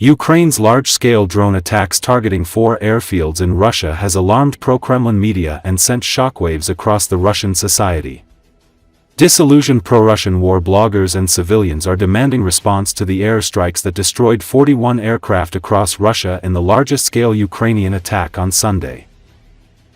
Ukraine's large-scale drone attacks targeting 4 airfields in Russia has alarmed pro-Kremlin media and sent shockwaves across the Russian society. Disillusioned pro-Russian war bloggers and civilians are demanding response to the airstrikes that destroyed 41 aircraft across Russia in the largest-scale Ukrainian attack on Sunday.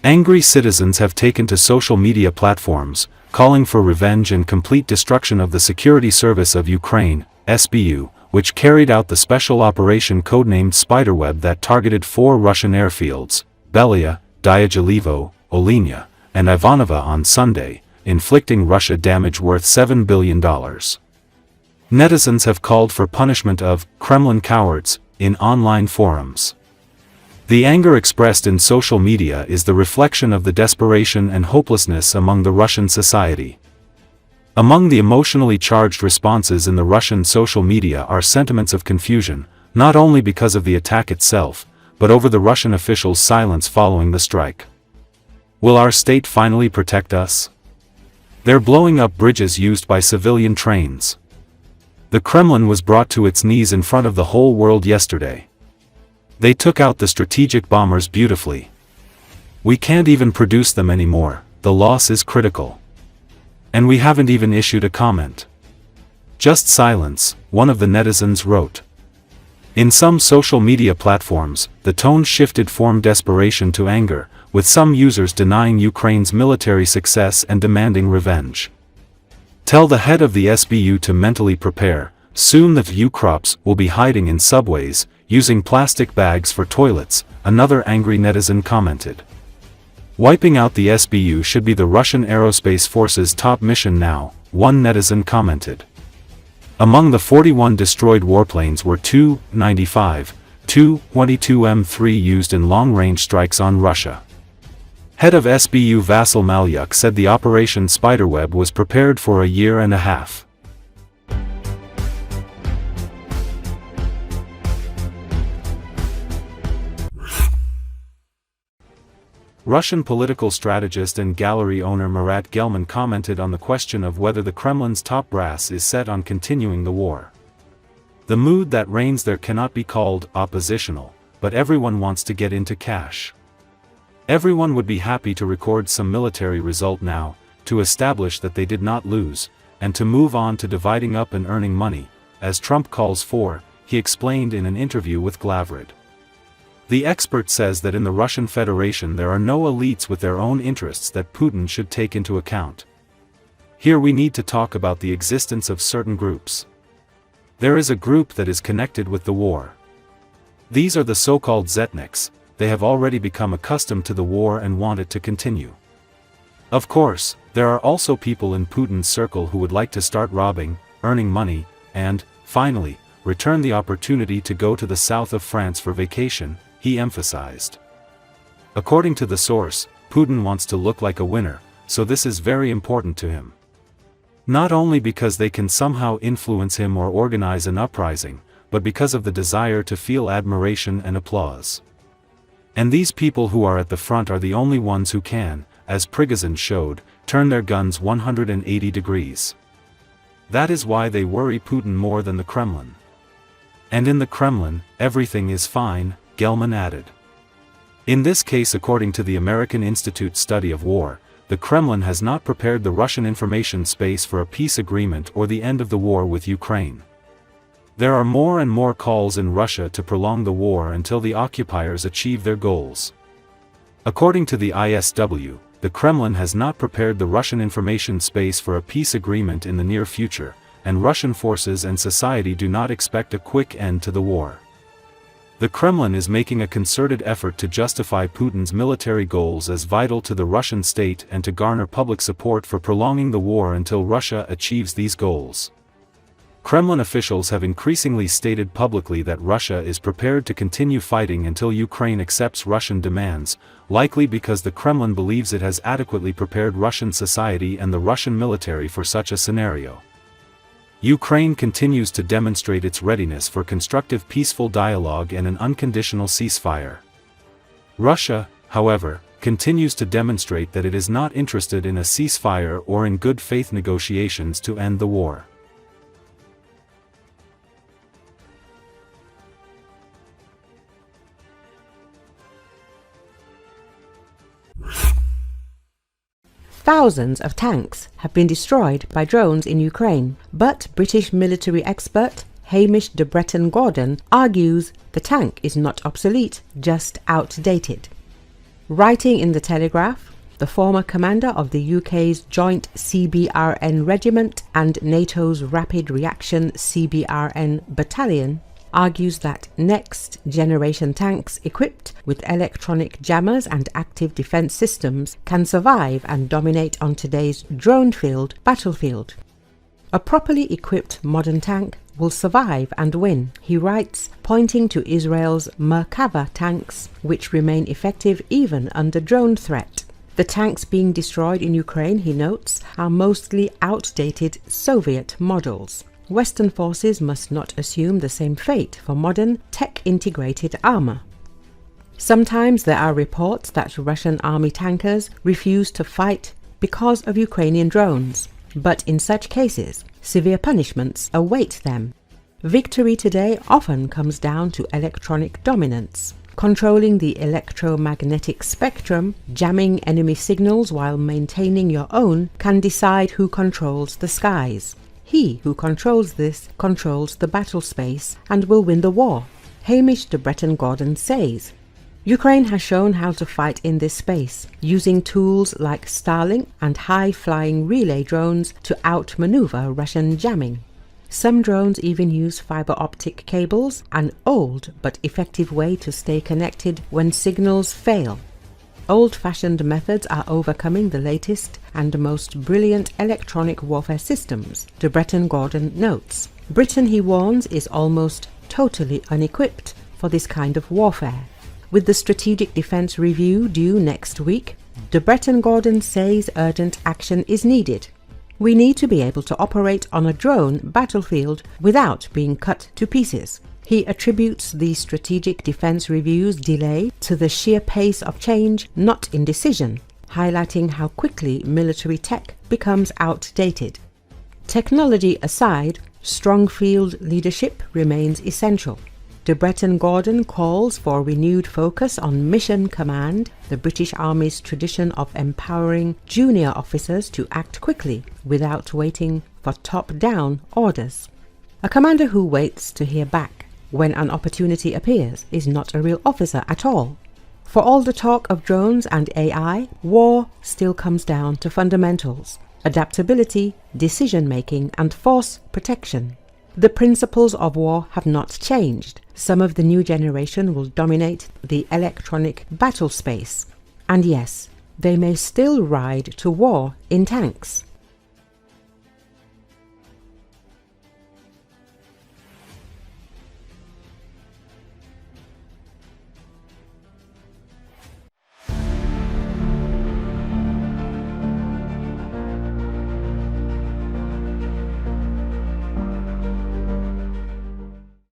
Angry citizens have taken to social media platforms, calling for revenge and complete destruction of the Security Service of Ukraine, SBU, which carried out the special operation codenamed Spiderweb that targeted 4 Russian airfields, Belia, Dyagilevo, Olynya, and Ivanova on Sunday, inflicting Russia damage worth $7 billion. Netizens have called for punishment of Kremlin cowards in online forums. The anger expressed in social media is the reflection of the desperation and hopelessness among the Russian society. Among the emotionally charged responses in the Russian social media are sentiments of confusion, not only because of the attack itself, but over the Russian officials' silence following the strike. Will our state finally protect us? They're blowing up bridges used by civilian trains. The Kremlin was brought to its knees in front of the whole world yesterday. They took out the strategic bombers beautifully. We can't even produce them anymore, the loss is critical. And we haven't even issued a comment. Just silence, one of the netizens wrote. In some social media platforms, the tone shifted from desperation to anger, with some users denying Ukraine's military success and demanding revenge. Tell the head of the SBU to mentally prepare, soon the Ukrops will be hiding in subways, using plastic bags for toilets, another angry netizen commented. Wiping out the SBU should be the Russian Aerospace Force's top mission now, one netizen commented. Among the 41 destroyed warplanes were 295, 222M3 used in long-range strikes on Russia. Head of SBU Vasyl Malyuk said the Operation Spiderweb was prepared for a year and a half. Russian political strategist and gallery owner Murat Gelman commented on the question of whether the Kremlin's top brass is set on continuing the war. The mood that reigns there cannot be called oppositional, but everyone wants to get into cash. Everyone would be happy to record some military result now, to establish that they did not lose, and to move on to dividing up and earning money, as Trump calls for, he explained in an interview with Glavrid. The expert says that in the Russian Federation there are no elites with their own interests that Putin should take into account. Here we need to talk about the existence of certain groups. There is a group that is connected with the war. These are the so-called Zetniks. They have already become accustomed to the war and want it to continue. Of course, there are also people in Putin's circle who would like to start robbing, earning money, and, finally, return the opportunity to go to the south of France for vacation, he emphasized. According to the source, Putin wants to look like a winner, so this is very important to him. Not only because they can somehow influence him or organize an uprising, but because of the desire to feel admiration and applause. And these people who are at the front are the only ones who can, as Prigozhin showed, turn their guns 180 degrees. That is why they worry Putin more than the Kremlin. And in the Kremlin, everything is fine, Gelman added. In this case, according to the American Institute study of war, the Kremlin has not prepared the Russian information space for a peace agreement or the end of the war with Ukraine. There are more and more calls in Russia to prolong the war until the occupiers achieve their goals. According to the ISW, the Kremlin has not prepared the Russian information space for a peace agreement in the near future, and Russian forces and society do not expect a quick end to the war. The Kremlin is making a concerted effort to justify Putin's military goals as vital to the Russian state and to garner public support for prolonging the war until Russia achieves these goals. Kremlin officials have increasingly stated publicly that Russia is prepared to continue fighting until Ukraine accepts Russian demands, likely because the Kremlin believes it has adequately prepared Russian society and the Russian military for such a scenario. Ukraine continues to demonstrate its readiness for constructive peaceful dialogue and an unconditional ceasefire. Russia, however, continues to demonstrate that it is not interested in a ceasefire or in good faith negotiations to end the war. Thousands of tanks have been destroyed by drones in Ukraine, but British military expert Hamish de Bretton-Gordon argues the tank is not obsolete, just outdated. Writing in The Telegraph, the former commander of the UK's joint CBRN regiment and NATO's Rapid Reaction CBRN battalion argues that next-generation tanks equipped with electronic jammers and active defense systems can survive and dominate on today's drone-filled battlefield. A properly equipped modern tank will survive and win, he writes, pointing to Israel's Merkava tanks, which remain effective even under drone threat. The tanks being destroyed in Ukraine, he notes, are mostly outdated Soviet models. Western forces must not assume the same fate for modern, tech-integrated armor. Sometimes there are reports that Russian army tankers refuse to fight because of Ukrainian drones, but in such cases, severe punishments await them. Victory today often comes down to electronic dominance. Controlling the electromagnetic spectrum, jamming enemy signals while maintaining your own can decide who controls the skies. He who controls this controls the battle space and will win the war, Hamish de Bretton-Gordon says. Ukraine has shown how to fight in this space, using tools like Starlink and high-flying relay drones to outmaneuver Russian jamming. Some drones even use fiber optic cables, an old but effective way to stay connected when signals fail. Old-fashioned methods are overcoming the latest and most brilliant electronic warfare systems, de Bretton-Gordon notes. Britain, he warns, is almost totally unequipped for this kind of warfare. With the Strategic Defence Review due next week, de Bretton-Gordon says urgent action is needed. We need to be able to operate on a drone battlefield without being cut to pieces. He attributes the Strategic Defence Review's delay to the sheer pace of change, not indecision, highlighting how quickly military tech becomes outdated. Technology aside, strong field leadership remains essential. De Bretton-Gordon calls for renewed focus on mission command, the British Army's tradition of empowering junior officers to act quickly without waiting for top-down orders. A commander who waits to hear back when an opportunity appears is not a real officer at all. For all the talk of drones and AI, war still comes down to fundamentals: adaptability, decision-making, and force protection. The principles of war have not changed. Some of the new generation will dominate the electronic battle space. And yes, they may still ride to war in tanks.